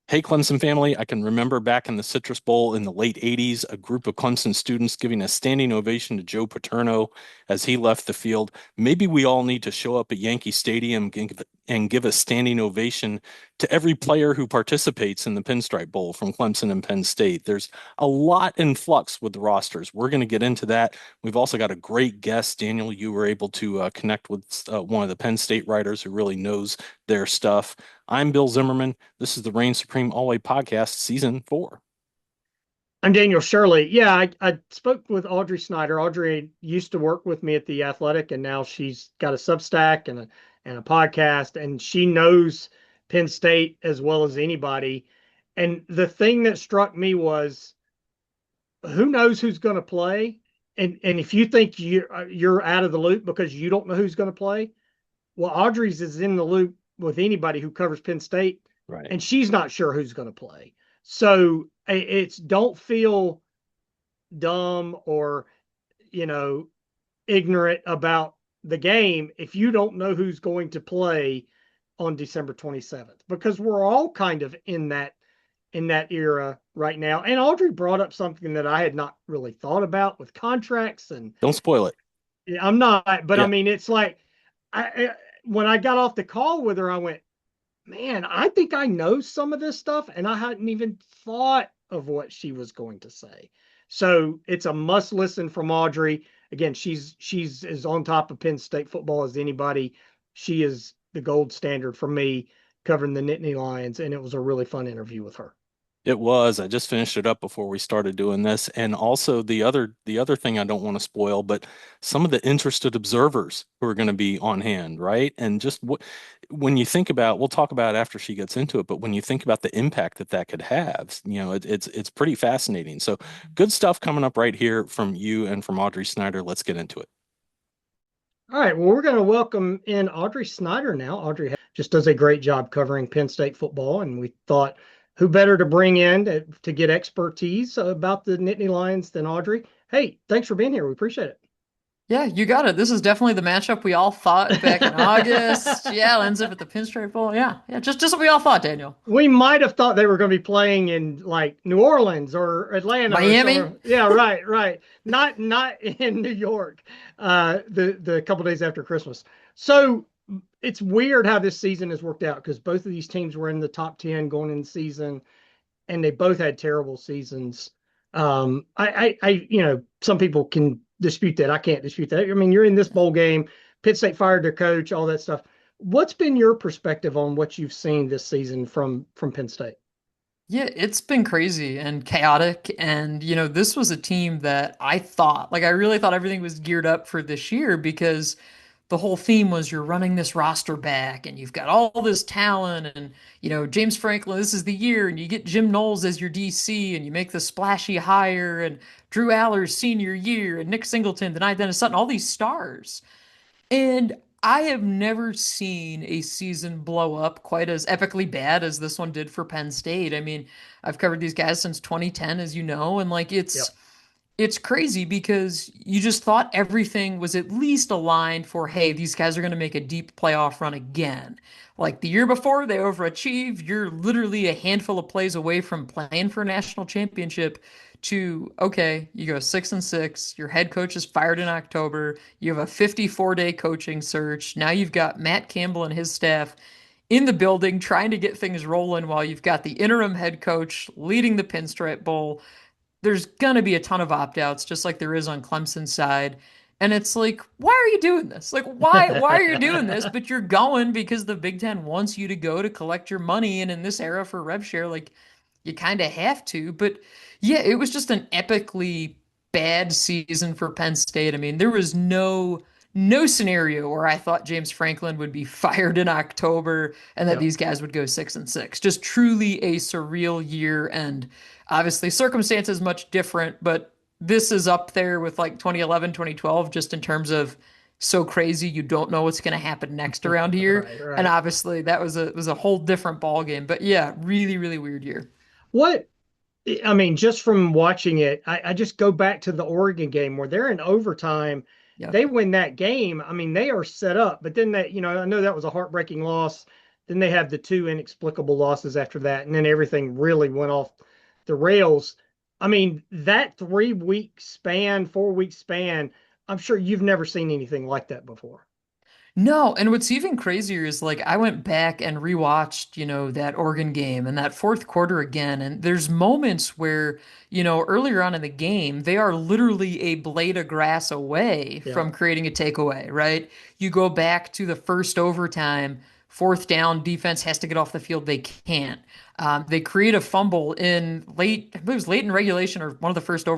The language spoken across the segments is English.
Hey, Clemson family, I can remember back in the Citrus Bowl in the late 80s, a group of Clemson students giving a standing ovation to Joe Paterno as he left the field. Maybe we all need to show up at Yankee Stadium and give a standing ovation to every player who participates in the Pinstripe Bowl from Clemson and Penn State. There's a lot in flux with the rosters. We're going to get into that. We've also got a great guest. Daniel, you were able to connect with one of the Penn State writers who really knows their stuff. I'm Bill Zimmerman. This is the Reign Supreme Alway Podcast, Season 4. I'm Daniel Shirley. Yeah, I spoke with Audrey Snyder. Audrey used to work with me at the Athletic, and now she's got a Substack and a podcast, and she knows Penn State as well as anybody. And the thing that struck me was, who knows who's going to play? And if you think you're out of the loop because you don't know who's going to play, well, Audrey's is in the loop with anybody who covers Penn State, Right. and she's not sure who's going to play. So it's don't feel dumb or you know ignorant about the game if you don't know who's going to play on December 27th, because we're all kind of in that era right now. And Audrey brought up something that I had not really thought about with contracts, and Don't spoil it. I'm not, but I Yeah. mean, it's like when I got off the call with her, I went, man, I think I know some of this stuff, and I hadn't even thought of what she was going to say. So it's a must listen from Audrey. Again, she's as on top of Penn State football as anybody. She is the gold standard for me covering the Nittany Lions, and it was a really fun interview with her. It was. I just finished it up before we started doing this. And also the other thing I don't want to spoil, but some of the interested observers who are going to be on hand, right? And just what when you think about, we'll talk about it after she gets into it, but when you think about the impact that that could have, it's pretty fascinating. So good stuff coming up right here from you and from Audrey Snyder. Let's get into it. All right, well, we're going to welcome in Audrey Snyder now. Audrey just does a great job covering Penn State football, and we thought who better to bring in to get expertise about the Nittany Lions than Audrey. Hey, thanks for being here. We appreciate Yeah, you got it. This is definitely the matchup we all thought back in August. it. Yeah, ends up at the Pinstripe Bowl. Yeah, just what we all thought, Daniel. We might have thought they were going to be playing in like New Orleans or Atlanta or Miami? somewhere. Yeah, right. Not in New York. The couple days after Christmas. So it's weird how this season has worked out, because both of these teams were in the top 10 going in the season, and they both had terrible seasons. Some people can dispute that. I can't dispute that. I mean, you're in this bowl game. Pitt State fired their coach, all that stuff. What's been your perspective on what you've seen this season from Penn State? Yeah, it's been crazy and chaotic. And, this was a team that I really thought everything was geared up for this year, because the whole theme was you're running this roster back and you've got all this talent and, James Franklin, this is the year, and you get Jim Knowles as your DC and you make the splashy hire, and Drew Aller's senior year and Nick Singleton, the Dennis Sutton, all these stars. And I have never seen a season blow up quite as epically bad as this one did for Penn State. I mean, I've covered these guys since 2010, as you know, and like Yep. it's crazy because you just thought everything was at least aligned for, hey, these guys are going to make a deep playoff run again. Like the year before, they overachieved. You're literally a handful of plays away from playing for a national championship. To, okay, you go 6-6. Your head coach is fired in October. You have a 54-day coaching search. Now you've got Matt Campbell and his staff in the building trying to get things rolling while you've got the interim head coach leading the Pinstripe Bowl. There's gonna be a ton of opt-outs, just like there is on Clemson's side. And it's like, why are you doing this? Like, why are you doing this? But you're going because the Big Ten wants you to go to collect your money. And in this era for rev share, like you kind of have to. But yeah, it was just an epically bad season for Penn State. I mean, there was no scenario where I thought James Franklin would be fired in October and that Yep. these guys would go 6-6. Just truly a surreal year, and obviously circumstances much different, but this is up there with like 2011, 2012, just in terms of so crazy you don't know what's going to happen next around here. Right, And right. obviously that was a whole different ball game. But yeah, really, really weird year. What I mean, just from watching it, I just go back to the Oregon game where they're in overtime. Yep. They win that game. I mean, they are set up, but then I know that was a heartbreaking loss. Then they have the two inexplicable losses after that, and then everything really went off the rails. I mean, that 3 week span, 4 week span, I'm sure you've never seen anything like that before. No, and what's even crazier is like I went back and rewatched, that Oregon game and that fourth quarter again, and there's moments where, earlier on in the game, they are literally a blade of grass away Yeah, from creating a takeaway, right? You go back to the first overtime, fourth down, defense has to get off the field, they can't. They create a fumble in late, I believe it was late in regulation or one of the first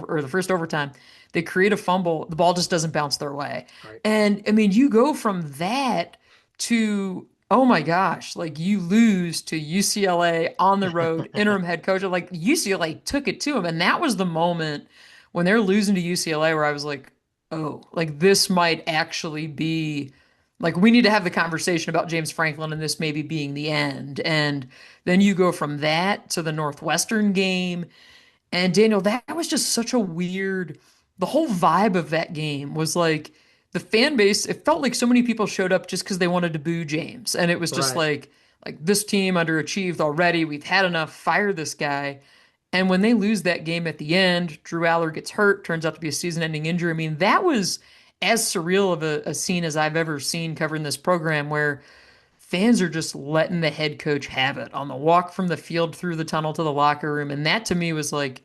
overtime. They create a fumble, the ball just doesn't bounce their way. right. And I mean, you go from that to, oh my gosh, like you lose to UCLA on the road, interim head coach. Like UCLA took it to him. And that was the moment when they're losing to UCLA where I was like, oh, like this might actually be like we need to have the conversation about James Franklin and this maybe being the end. And then you go from that to the Northwestern game. And Daniel, that was just such a weird, the whole vibe of that game was like the fan base, it felt like so many people showed up just because they wanted to boo James. And it was just Right. like this team underachieved already. We've had enough. Fire this guy. And when they lose that game at the end, Drew Aller gets hurt, turns out to be a season-ending injury. I mean, that was as surreal of a scene as I've ever seen covering this program where fans are just letting the head coach have it on the walk from the field through the tunnel to the locker room. And that to me was like,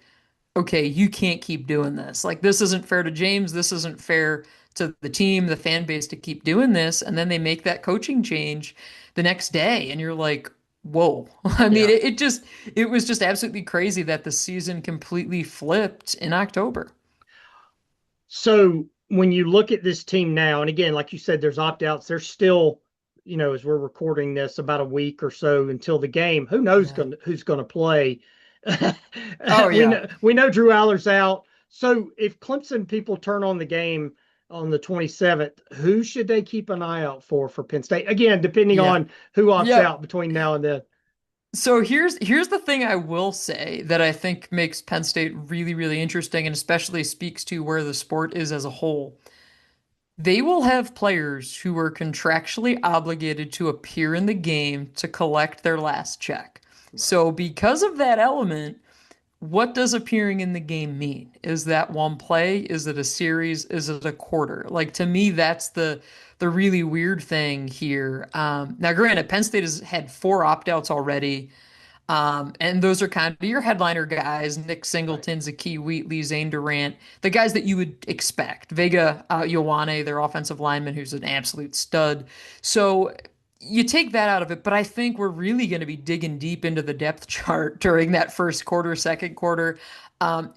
okay, you can't keep doing this. Like, this isn't fair to James. This isn't fair to the team, the fan base to keep doing this. And then they make that coaching change the next day. And you're like, whoa. I mean, Yeah. it was just absolutely crazy that the season completely flipped in October. So when you look at this team now, and again, like you said, there's opt outs. There's still, as we're recording this, about a week or so until the game. Who knows Yeah. who's going to play? Oh, yeah. We know Drew Aller's out. So if Clemson people turn on the game on the 27th, who should they keep an eye out for Penn State? Again, depending Yeah. on who opts Yep. out between now and then. So here's the thing I will say that I think makes Penn State really, really interesting and especially speaks to where the sport is as a whole. They will have players who are contractually obligated to appear in the game to collect their last check. Right. So because of that element, what does appearing in the game mean? Is that one play? Is it a series? Is it a quarter? Like to me, that's the really weird thing here. Now, granted, Penn State has had four opt-outs already. And those are kind of your headliner guys. Nick Right. Singleton's a key Wheatley, Zane Durant, the guys that you would expect. Vega Ioane, their offensive lineman, who's an absolute stud. So you take that out of it, but I think we're really going to be digging deep into the depth chart during that first quarter, second quarter.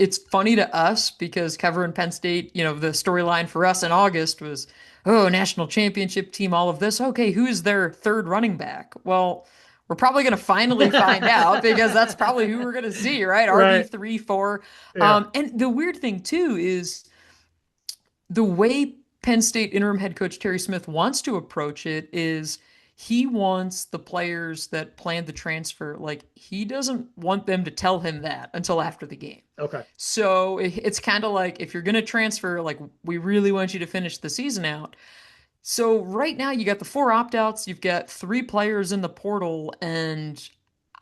It's funny to us because covering Penn State, the storyline for us in August was, oh, national championship team, all of this. Okay, who's their third running back? Well, we're probably going to finally find out because that's probably who we're going to see, right? Right. RB3, 4. Yeah. And the weird thing, too, is the way Penn State interim head coach Terry Smith wants to approach it is he wants the players that plan the transfer, like, he doesn't want them to tell him that until after the game. Okay. So it's kind of like if you're going to transfer, like, we really want you to finish the season out. So right now you got the four opt-outs, you've got three players in the portal, and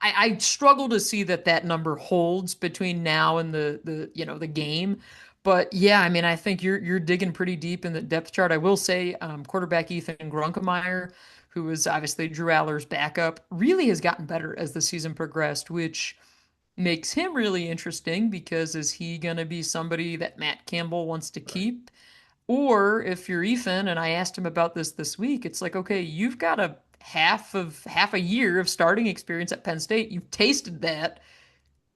I struggle to see that number holds between now and the game. But yeah, I mean, I think you're digging pretty deep in the depth chart. I will say, quarterback Ethan Grunkemeyer, who was obviously Drew Aller's backup, really has gotten better as the season progressed, which makes him really interesting because is he going to be somebody that Matt Campbell wants to Right. keep? Or if you're Ethan, and I asked him about this week, it's like, okay, you've got a half a year of starting experience at Penn State. You've tasted that.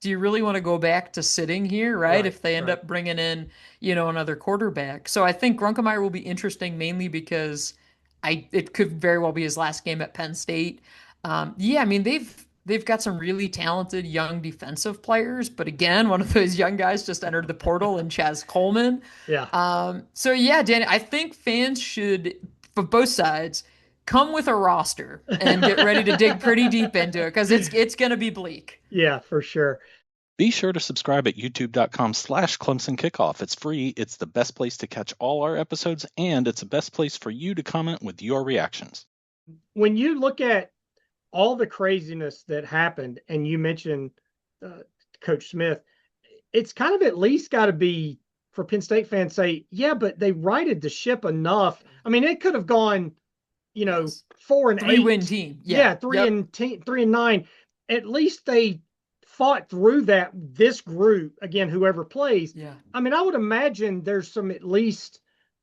Do you really want to go back to sitting here, right? Right. If they end Right. up bringing in, another quarterback. So I think Grunkemeyer will be interesting mainly because it could very well be his last game at Penn State. Yeah, I mean they've got some really talented young defensive players, but again, one of those young guys just entered the portal in Chaz Coleman. Yeah. So yeah, Danny, I think fans should, for both sides, come with a roster and get ready to dig pretty deep into it because it's going to be bleak. Yeah, for sure. Be sure to subscribe at youtube.com/Clemson Kickoff. It's free. It's the best place to catch all our episodes, and it's the best place for you to comment with your reactions. When you look at all the craziness that happened, and you mentioned uh, Coach Smith, it's kind of at least got to be for Penn State fans say, yeah, but they righted the ship enough. I mean, it could have gone, Yes. 3-win 4-8. team. Yeah. Yeah, Yep. 3-9. At least they fought through that. This group, again, whoever plays. Yeah. I mean, I would imagine there's some at least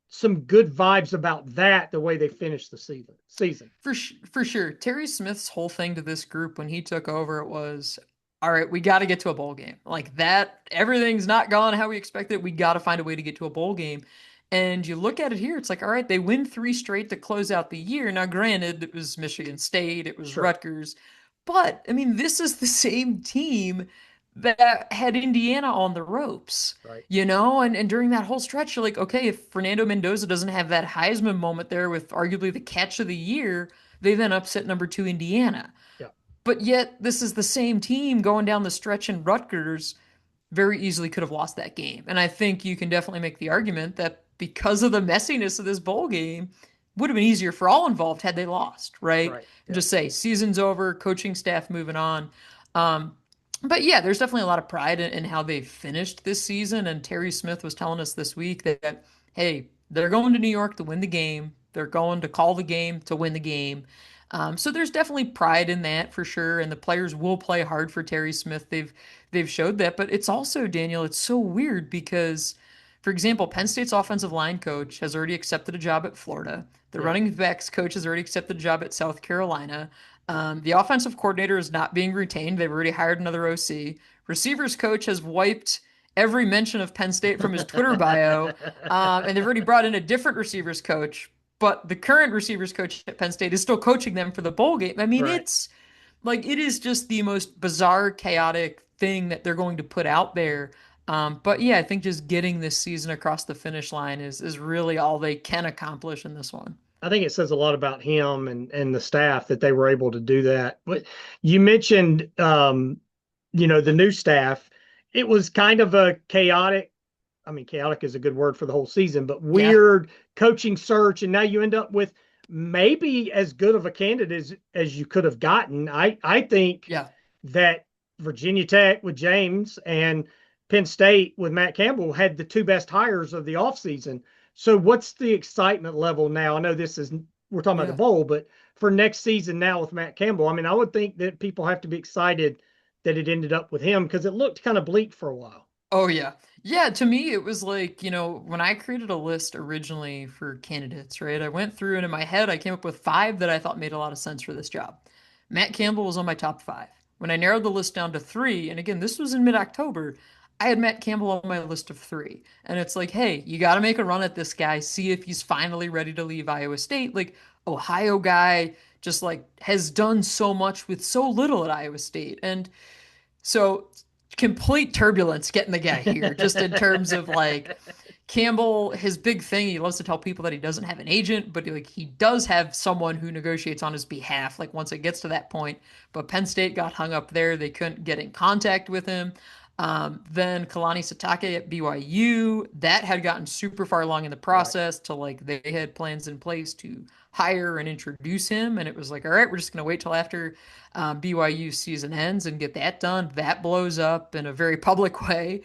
some good vibes about that, the way they finished the season. For sure. Terry Smith's whole thing to this group when he took over it was, all right, we got to get to a bowl game. Like that, everything's not gone how we expected. We got to find a way to get to a bowl game. And you look at it here, it's like, all right, they win three straight to close out the year. Now, granted, it was Michigan State, it was Sure. Rutgers, but I mean, this is the same team that had Indiana on the ropes. Right. And during that whole stretch, you're like, okay, if Fernando Mendoza doesn't have that Heisman moment there with arguably the catch of the year, they then upset number two Indiana. Yeah. But yet, this is the same team going down the stretch in Rutgers very easily could have lost that game. And I think you can definitely make the argument that because of the messiness of this bowl game, would have been easier for all involved had they lost, right? Right. And Yeah. just say season's over, coaching staff moving on. Um, but yeah, there's definitely a lot of pride in how they finished this season. And Terry Smith was telling us this week that, hey, they're going to New York to win the game. They're going to call the game to win the game. So there's definitely pride in that for sure, and the players will play hard for Terry Smith. They've showed that, but it's also Daniel. It's so weird because, for example, Penn State's offensive line coach has already accepted a job at Florida. The Yeah. running backs coach has already accepted a job at South Carolina. The offensive coordinator is not being retained. They've already hired another OC. Receivers coach has wiped every mention of Penn State from his Twitter bio, and they've already brought in a different receivers coach. But the current receivers coach at Penn State is still coaching them for the bowl game. I mean, Right. it's like it is just the most bizarre, chaotic thing that they're going to put out there. But yeah, I think just getting this season across the finish line is really all they can accomplish in this one. I think it says a lot about him and the staff that they were able to do that. But you mentioned, the new staff. It was kind of a chaotic. I mean, chaotic is a good word for the whole season, but Yeah, weird coaching search, and now you end up with maybe as good of a candidate as you could have gotten. I think yeah. that Virginia Tech with James and Penn State with Matt Campbell had the two best hires of the offseason. So what's the excitement level now? I know we're talking about the Yeah. bowl, but for next season now with Matt Campbell, I mean, I would think that people have to be excited that it ended up with him because it looked kind of bleak for a while. Oh yeah. Yeah, to me it was like, when I created a list originally for candidates, right? I went through and in my head I came up with five that I thought made a lot of sense for this job. Matt Campbell was on my top five. When I narrowed the list down to three, and again, this was in mid-October, I had Matt Campbell on my list of three. And it's like, hey, you got to make a run at this guy, see if he's finally ready to leave Iowa State. Like, Ohio guy just like has done so much with so little at Iowa State. And so complete turbulence getting the guy here, just in terms of like Campbell, his big thing, he loves to tell people that he doesn't have an agent, but like he does have someone who negotiates on his behalf, like once it gets to that point. But Penn State got hung up there. They couldn't get in contact with him. Then Kalani Sitake at BYU, that had gotten super far along in the Right. process to like they had plans in place to hire and introduce him. And it was like, all right, we're just going to wait till after BYU season ends and get that done. That blows up in a very public way.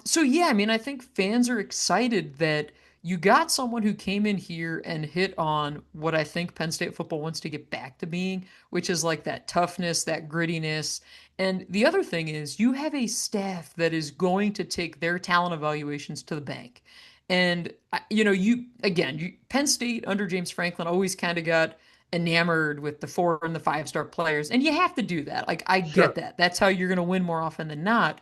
So yeah, I mean, I think fans are excited that you got someone who came in here and hit on what I think Penn State football wants to get back to being, which is like that toughness, that grittiness. And the other thing is, you have a staff that is going to take their talent evaluations to the bank. And Penn State under James Franklin always kind of got enamored with the 4 and the 5-star players, and you have to do that. Like I get Sure. that. That's how you're going to win more often than not.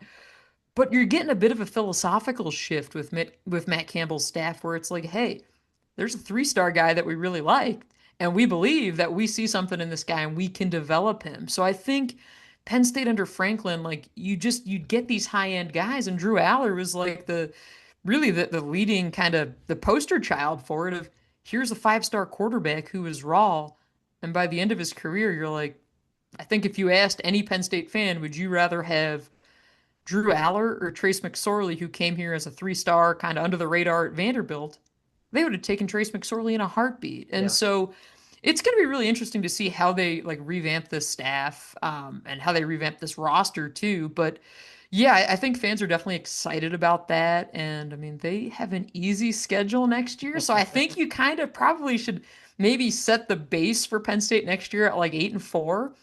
But you're getting a bit of a philosophical shift with Matt Campbell's staff, where it's like, hey, there's a 3-star guy that we really like, and we believe that we see something in this guy and we can develop him. So I think Penn State under Franklin, like you'd get these high end guys, and Drew Aller was like the leading kind of the poster child for it. Of here's a 5-star quarterback who is raw, and by the end of his career, you're like, I think if you asked any Penn State fan, would you rather have Drew Aller or Trace McSorley, who came here as a 3-star, kind of under the radar at Vanderbilt, they would have taken Trace McSorley in a heartbeat. And Yeah. so It's going to be really interesting to see how they like revamp this staff, and how they revamp this roster too. But yeah, I think fans are definitely excited about that. And I mean, they have an easy schedule next year, so I think you kind of probably should maybe set the base for Penn State next year at like 8-4,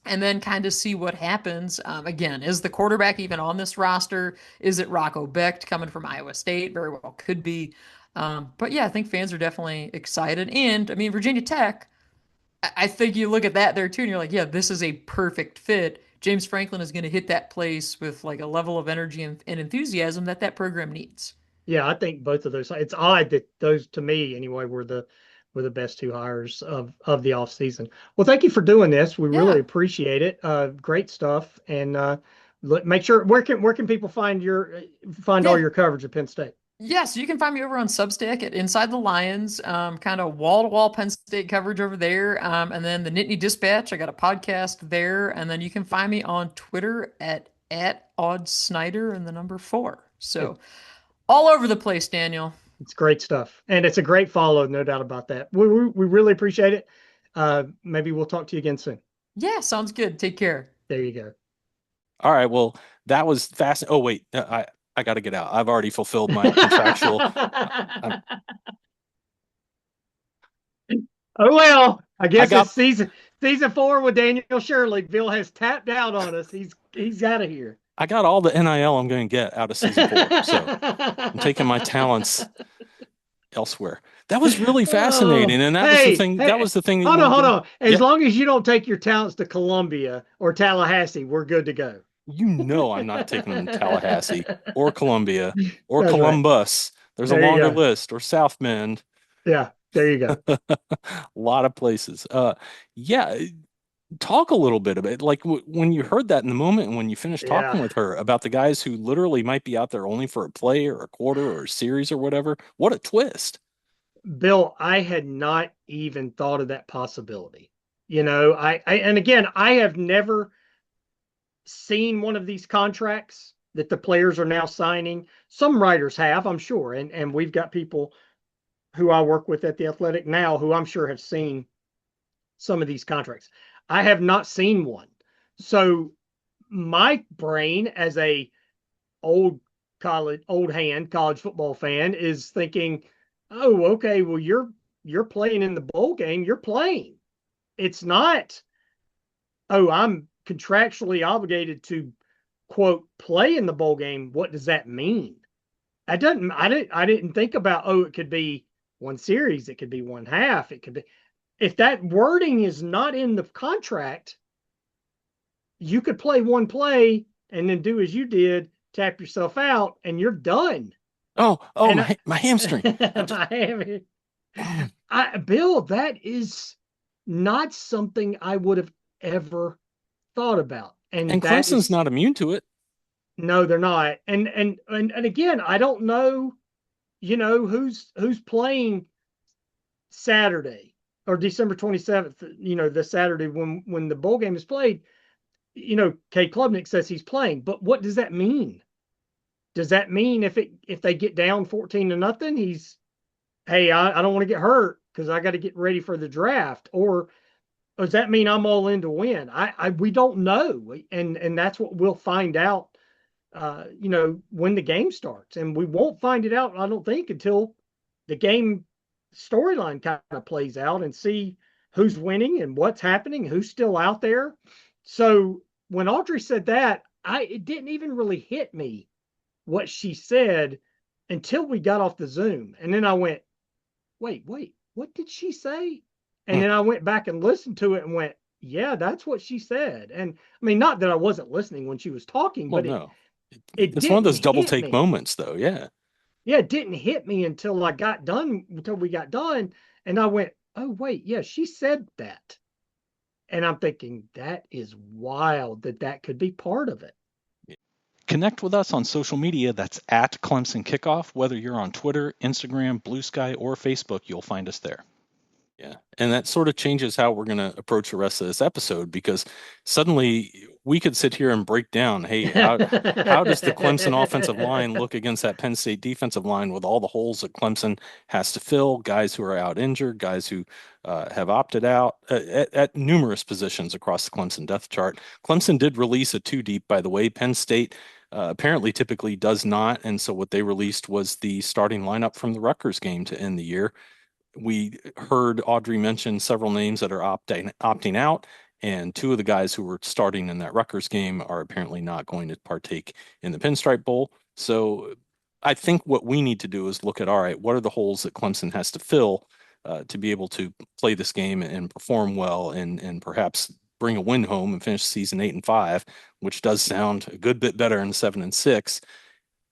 and then kind of see what happens. Again, is the quarterback even on this roster? Is it Rocco Becht coming from Iowa State? Very well could be. But yeah, I think fans are definitely excited. And I mean, Virginia Tech, I think you look at that there too, and you're like, yeah, this is a perfect fit. James Franklin is going to hit that place with like a level of energy and enthusiasm that that program needs. Yeah, I think both of those. It's odd that those, to me anyway, were the best two hires of the off season. Well, thank you for doing this. We really Yeah. appreciate it. Great stuff. And make sure, where can people find find all Yeah. your coverage at Penn State? Yeah, so you can find me over on Substack at Inside the Lions, kind of wall-to-wall Penn State coverage over there. And then the Nittany Dispatch, I got a podcast there. And then you can find me on Twitter at Odd Snyder and the number 4. It, So all over the place, Daniel. it's great stuff, and it's a great follow, no doubt about that. We really appreciate it. Maybe we'll talk to you again soon. Yeah, sounds good. Take care. There you go. All right. Well, that was fast. Oh, wait. I got to get out. I've already fulfilled my contractual. I'm, Oh well, I I guess got it's season 4 with Daniel Shirley. Bill has tapped out on us. He's out of here. I got all the NIL I'm going to get out of season 4. So I'm taking my talents elsewhere. That was really Oh, fascinating. And that was the hey, thing. That hey, was the thing that hold we on, hold did. on. As Yeah. long as you don't take your talents to Columbia or Tallahassee, we're good to go. You know, I'm not taking them to Tallahassee or Columbia or That's right. Columbus. There's a There you longer go. list, or South Bend. Yeah, there you go. A lot of places. Yeah, talk a little bit about it. Like when you heard that in the moment and when you finished talking Yeah. with her about the guys who literally might be out there only for a play or a quarter or a series or whatever. What a twist. Bill, I had not even thought of that possibility. And again, I have never seen one of these contracts that the players are now signing. Some writers have, I'm sure, and we've got people who I work with at the Athletic now who I'm sure have seen some of these contracts. I have not seen one. So my brain as a old hand college football fan is thinking, "Oh, okay, well you're playing in the bowl game, you're playing. It's not, oh, I'm contractually obligated to quote play in the bowl game. What does that mean?" I didn't think about, oh, it could be one series, it could be one half, it could be, if that wording is not in the contract, you could play one play and then do as you did, tap yourself out, and you're done. Oh, And my hamstring. Bill, that is not something I would have ever thought about. And And that Clemson's is, not immune to it. no, they're not. And again, I don't know, who's playing Saturday or December 27th, the Saturday when the bowl game is played. Kay Klubnik says he's playing, but what does that mean? Does that mean if they get down 14-0, hey, I don't want to get hurt because I got to get ready for the draft? Or does that mean I'm all in to win? We don't know. And that's what we'll find out, when the game starts. And we won't find it out, I don't think, until the game storyline kind of plays out and see who's winning and what's happening, who's still out there. So when Audrey said that, it didn't even really hit me what she said until we got off the Zoom. And then I went, wait, what did she say? And Hmm. then I went back and listened to it and went, yeah, that's what she said. And I mean, not that I wasn't listening when she was talking, Well, but no. it It's one of didn't those double hit take me. moments, though. Yeah. Yeah, it didn't hit me until we got done. And I went, oh, wait, yeah, she said that. And I'm thinking, that is wild that could be part of it. Connect with us on social media. That's at Clemson Kickoff. Whether you're on Twitter, Instagram, Blue Sky, or Facebook, you'll find us there. Yeah. And that sort of changes how we're going to approach the rest of this episode because suddenly we could sit here and break down, hey, how does the Clemson offensive line look against that Penn State defensive line with all the holes that Clemson has to fill, guys who are out injured, guys who have opted out at numerous positions across the Clemson depth chart. Clemson did release a two deep, by the way. Penn State apparently typically does not. And so what they released was the starting lineup from the Rutgers game to end the year. We heard Audrey mention several names that are opting out, and two of the guys who were starting in that Rutgers game are apparently not going to partake in the Pinstripe Bowl. So I think what we need to do is look at, all right, what are the holes that Clemson has to fill to be able to play this game and perform well and perhaps bring a win home and finish the season 8-5, which does sound a good bit better than 7-6.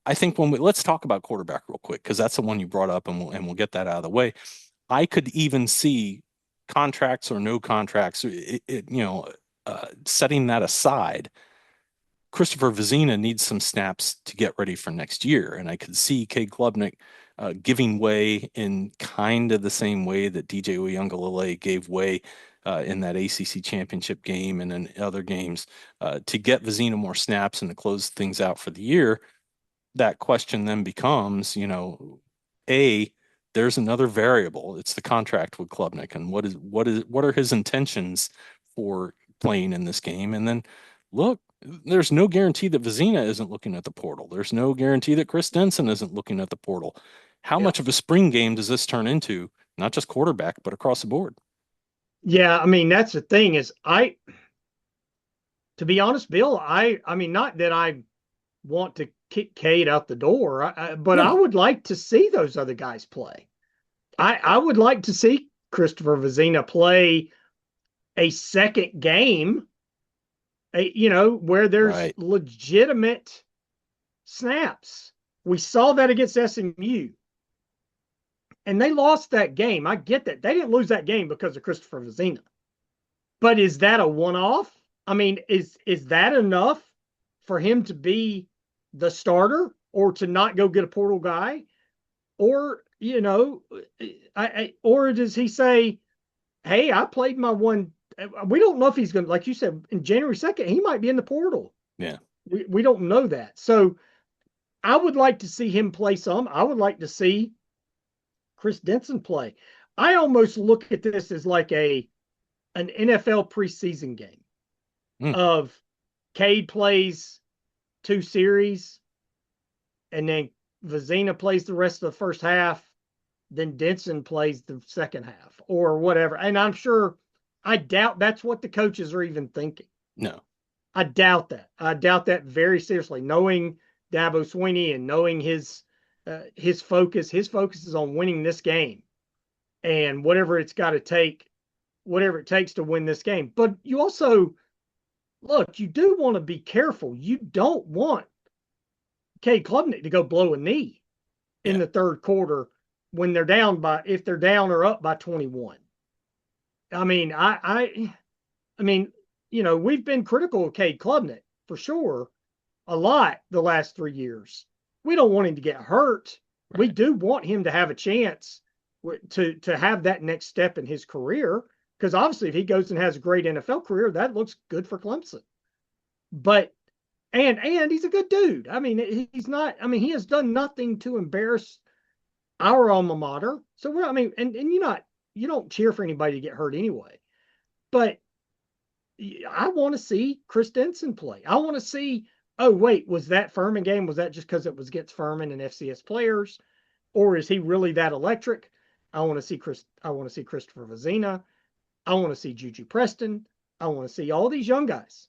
I think let's talk about quarterback real quick because that's the one you brought up, and we'll get that out of the way. I could even see contracts or no contracts, setting that aside. Christopher Vizina needs some snaps to get ready for next year, and I could see Cade Klubnik giving way in kind of the same way that DJ Uiagalelei gave way in that ACC championship game and in other games to get Vizina more snaps and to close things out for the year. That question then becomes, there's another variable. It's the contract with Klubnik and what are his intentions for playing in this game? And then look, there's no guarantee that Vizina isn't looking at the portal. There's no guarantee that Chris Denson isn't looking at the portal. How much of a spring game does this turn into? Not just quarterback, but across the board. Yeah, I mean, that's the thing is to be honest, Bill, I mean, not that I want to kick Cade out the door, but I would like to see those other guys play. I would like to see Christopher Vizina play a second game, where there's legitimate snaps. We saw that against SMU. And they lost that game. I get that. They didn't lose that game because of Christopher Vizina. But is that a one-off? I mean, is that enough for him to be the starter or to not go get a portal guy? Or, or does he say, hey, I played my one. We don't know if he's going to, like you said, in January 2nd, he might be in the portal. Yeah. We don't know that. So I would like to see him play some. I would like to see Chris Denson play. I almost look at this as like an NFL preseason game of Cade plays 2 series and then Vizina plays the rest of the first half, then Denson plays the second half or whatever. And I'm sure, I doubt that's what the coaches are even thinking. No. I doubt that. I doubt that very seriously, knowing Dabo Swinney and knowing his focus. His focus is on winning this game and whatever it takes to win this game. But you also, look, you do want to be careful. You don't want Cade Klubnik to go blow a knee in the third quarter when they're down if they're down or up by 21. I mean, I mean, we've been critical of Cade Klubnik for sure a lot the last 3 years. We don't want him to get hurt. Right. We do want him to have a chance to have that next step in his career, because obviously if he goes and has a great NFL career, that looks good for Clemson. But and he's a good dude. I mean, he's not. I mean, he has done nothing to embarrass our alma mater. So and you don't cheer for anybody to get hurt anyway. But I want to see Chris Denson play. I want to see. Oh, wait, was that Furman game? Was that just because it was against Furman and FCS players? Or is he really that electric? I want to see Christopher Vizina. I want to see Juju Preston. I want to see all these young guys.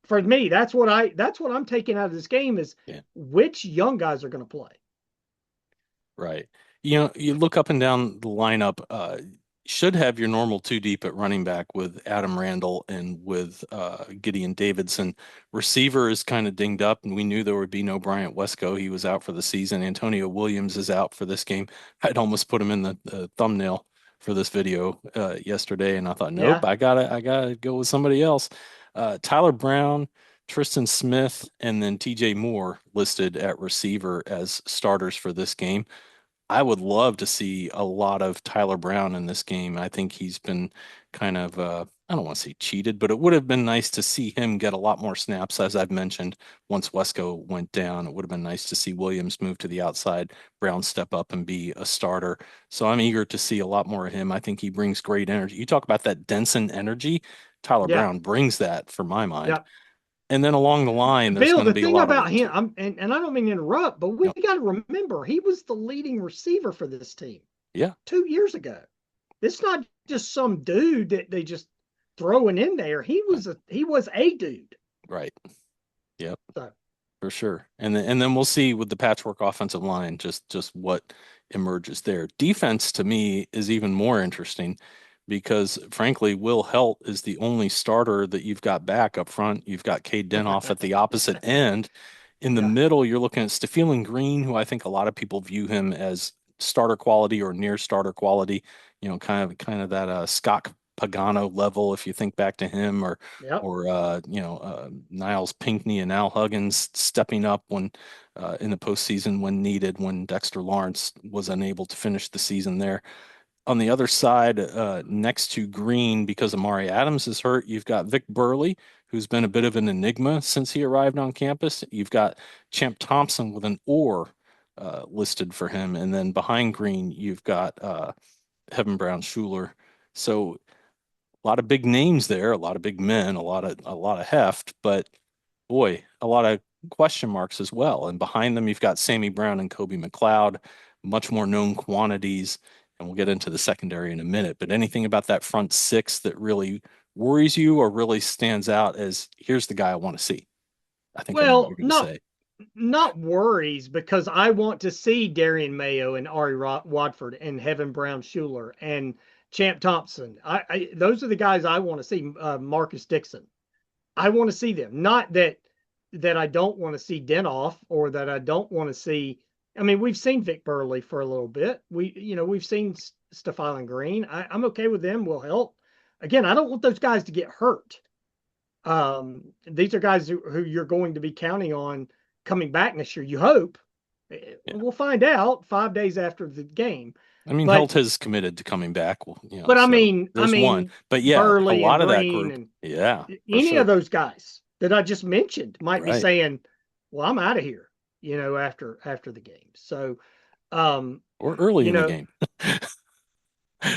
For me, that's what I'm taking out of this game is which young guys are going to play. Right. You look up and down the lineup, should have your normal 2 deep at running back with Adam Randall and with Gideon Davidson. Receiver is kind of dinged up, and we knew there would be no Bryant Wesco. He was out for the season. Antonio Williams is out for this game. I'd almost put him in the thumbnail for this video yesterday, and I thought, nope, I gotta go with somebody else. Tyler Brown, Tristan Smith, and then TJ Moore listed at receiver as starters for this game. I would love to see a lot of Tyler Brown in this game. I think he's been kind of, I don't want to say cheated, but it would have been nice to see him get a lot more snaps, as I've mentioned. Once Wesco went down, it would have been nice to see Williams move to the outside, Brown step up and be a starter. So I'm eager to see a lot more of him. I think he brings great energy. You talk about that Denson energy. Tyler Yeah, Brown brings that for my mind. yeah. And then along the line, there's Bill, going to the be a thing lot of about work him, too. and I don't mean to interrupt, but we Yep. got to remember he was the leading receiver for this team Yeah, 2 years ago. It's not just some dude that they just throwing in there. He was a dude. right. Yep. So For sure. And then we'll see with the patchwork offensive line just what emerges there. Defense to me is even more interesting because frankly, Will Helt is the only starter that you've got back up front. You've got Cade Denoff at the opposite end. In the yeah, middle, you're looking at Stephelen Green, who I think a lot of people view him as starter quality or near starter quality, kind of that Scott Pagano level if you think back to him or yep. or Niles Pinkney and Al Huggins stepping up when in the postseason when needed, when Dexter Lawrence was unable to finish the season there. On the other side, next to Green, because Amari Adams is hurt, you've got Vic Burley, who's been a bit of an enigma since he arrived on campus. You've got Champ Thompson with an or listed for him, and then behind Green, you've got Heaven Brown Schuler. So a lot of big names there, a lot of big men, a lot of heft, but boy, a lot of question marks as well. And behind them, you've got Sammy Brown and Kobe McLeod, much more known quantities. And we'll get into the secondary in a minute. But anything about that front six that really worries you or really stands out as here's the guy I want to see? I think I know what Well, you're going to not say. not worries because I want to see Darian Mayo and Ari Wadford and Heaven Brown Schuler and Champ Thompson. Those are the guys I want to see. Marcus Dixon. I want to see them. Not that I don't want to see Denoff or that I don't want to see. I mean, we've seen Vic Burley for a little bit. We've seen Stephon Green. I'm okay with them. Will help. Again, I don't want those guys to get hurt. These are guys who you're going to be counting on coming back next year. You hope. Yeah. We'll find out 5 days after the game. I mean, But Helt has committed to coming back, well, I so mean, I there's one. mean But yeah, a Burley and lot of that Green group, and yeah, for any of sure. those guys that I just mentioned might be Right. saying, "Well, I'm out of here," after the game. So, um, Or early you in the know, game.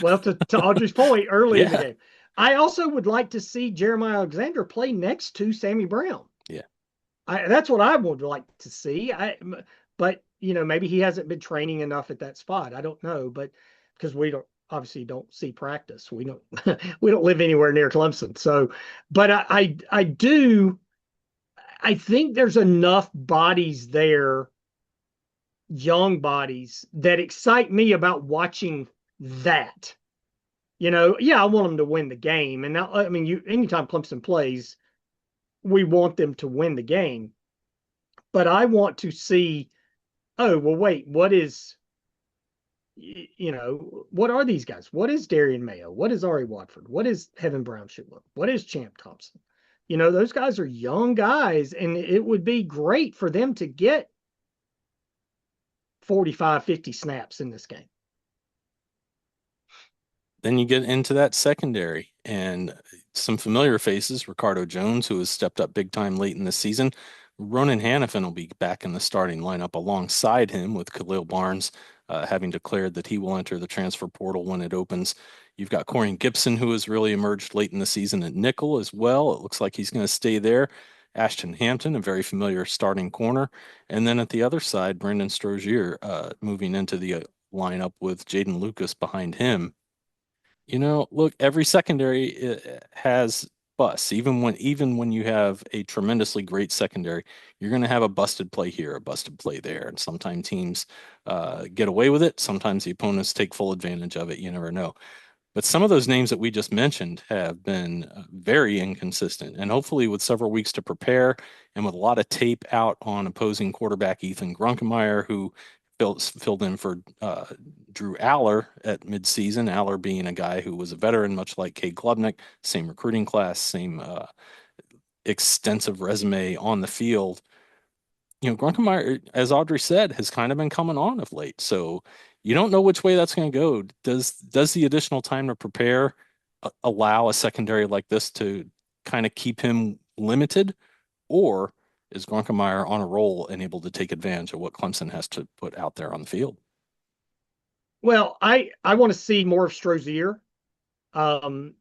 well, to Audrey's point, early in the Yeah. game, I also would like to see Jeremiah Alexander play next to Sammy Brown. Yeah. That's what I would like to see. But maybe he hasn't been training enough at that spot. I don't know, but because we don't see practice, we don't we don't live anywhere near Clemson. So, but I do. I think there's enough bodies there, young bodies, that excite me about watching that. Yeah, I want them to win the game, and now I mean, anytime Clemson plays, we want them to win the game. But I want to see, oh, well, wait, what are these guys? What is Darian Mayo? What is Ari Watford? What is Heaven Brown Schuler? What is Champ Thompson? Those guys are young guys, and it would be great for them to get 45, 50 snaps in this game. Then you get into that secondary and some familiar faces, Ricardo Jones, who has stepped up big time late in the season. Ronan Hannafin will be back in the starting lineup alongside him with Khalil Barnes having declared that he will enter the transfer portal when it opens. You've got Corian Gibson, who has really emerged late in the season at nickel as well. It looks like he's going to stay there. Ashton Hampton, a very familiar starting corner. And then at the other side, Brendan Strozier moving into the lineup with Jaden Lucas behind him. Look, every secondary has busts. Even when you have a tremendously great secondary, you're going to have a busted play here, a busted play there, and sometimes teams get away with it. Sometimes the opponents take full advantage of it. You never know. But some of those names that we just mentioned have been very inconsistent. And hopefully, with several weeks to prepare and with a lot of tape out on opposing quarterback Ethan Grunkemeyer, who filled in for Drew Aller at midseason, Aller being a guy who was a veteran, much like Cade Klubnik, same recruiting class, same extensive resume on the field. Grunkemeyer, as Audrey said, has kind of been coming on of late. So You don't know which way that's going to go. Does the additional time to prepare allow a secondary like this to kind of keep him limited, or is Gronkemeyer on a roll and able to take advantage of what Clemson has to put out there on the field? Well, I want to see more of Strozier. Bill,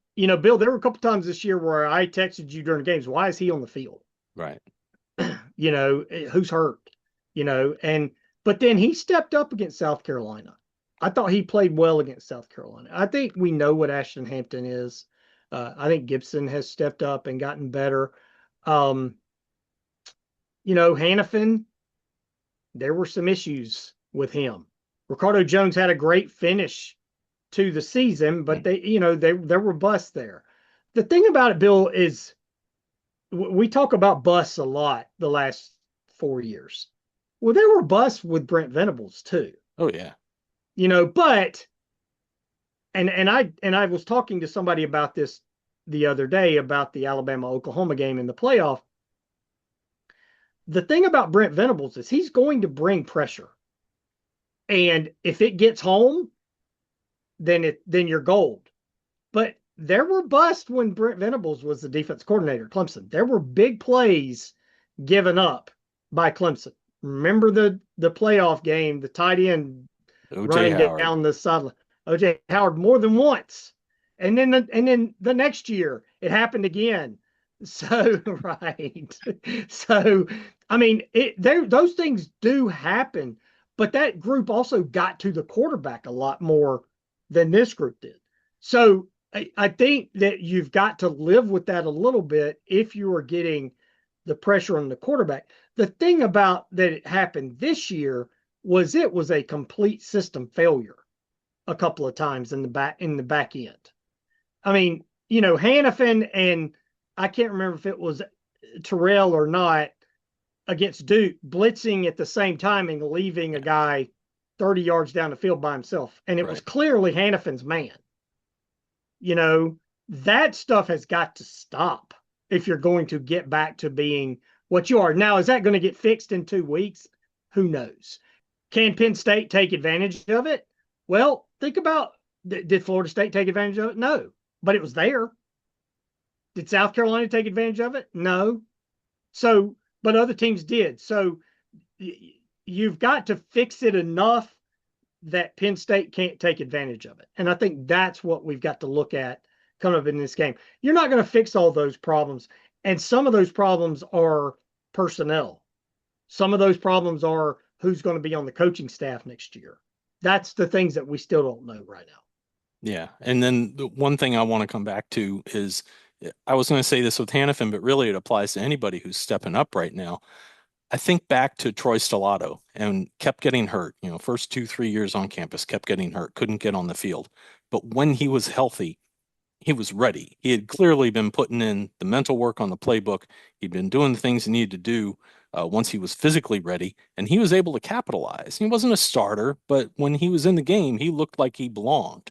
there were a couple times this year where I texted you during games, why is he on the field? Right. Who's hurt? And but then he stepped up against South Carolina. I thought he played well against South Carolina. I think we know what Ashton Hampton is. I think Gibson has stepped up and gotten better. Um, Hannafin, there were some issues with him. Ricardo Jones had a great finish to the season, but there were busts there. The thing about it, Bill, is we talk about busts a lot the last 4 years. Well, there were busts with Brent Venables too. Oh yeah. But I was talking to somebody about this the other day about the Alabama-Oklahoma game in the playoff. The thing about Brent Venables is he's going to bring pressure. And if it gets home, then you're gold. But there were busts when Brent Venables was the defense coordinator at Clemson. There were big plays given up by Clemson. Remember the playoff game, the tight end O.J. running Howard. down the sideline. O.J. Howard more than once. And then the next year it happened again. So right. So I mean, those things do happen, but that group also got to the quarterback a lot more than this group did. So I think that you've got to live with that a little bit if you are getting the pressure on the quarterback. The thing about that it happened this year was it was a complete system failure a couple of times in the back end. I mean, Hannafin and I can't remember if it was Terrell or not against Duke blitzing at the same time and leaving a guy 30 yards down the field by himself. And it was clearly Hannafin's man. That stuff has got to stop if you're going to get back to being what you are. Now, is that going to get fixed in 2 weeks? Who knows? Can Penn State take advantage of it? Well, think about, did Florida State take advantage of it? No, but it was there. Did South Carolina take advantage of it? No. So, but other teams did. So you've got to fix it enough that Penn State can't take advantage of it. And I think that's what we've got to look at coming up in this game. You're not going to fix all those problems. And some of those problems are personnel. Some of those problems are who's going to be on the coaching staff next year. That's the things that we still don't know right now. Yeah. And then the one thing I want to come back to is I was going to say this with Hannafin, but really it applies to anybody who's stepping up right now. I think back to Troy Stellato and kept getting hurt. First 2, 3 years on campus, kept getting hurt, couldn't get on the field. But when he was healthy, he was ready. He had clearly been putting in the mental work on the playbook. He'd been doing the things he needed to do once he was physically ready, and he was able to capitalize. He wasn't a starter, but when he was in the game, he looked like he belonged.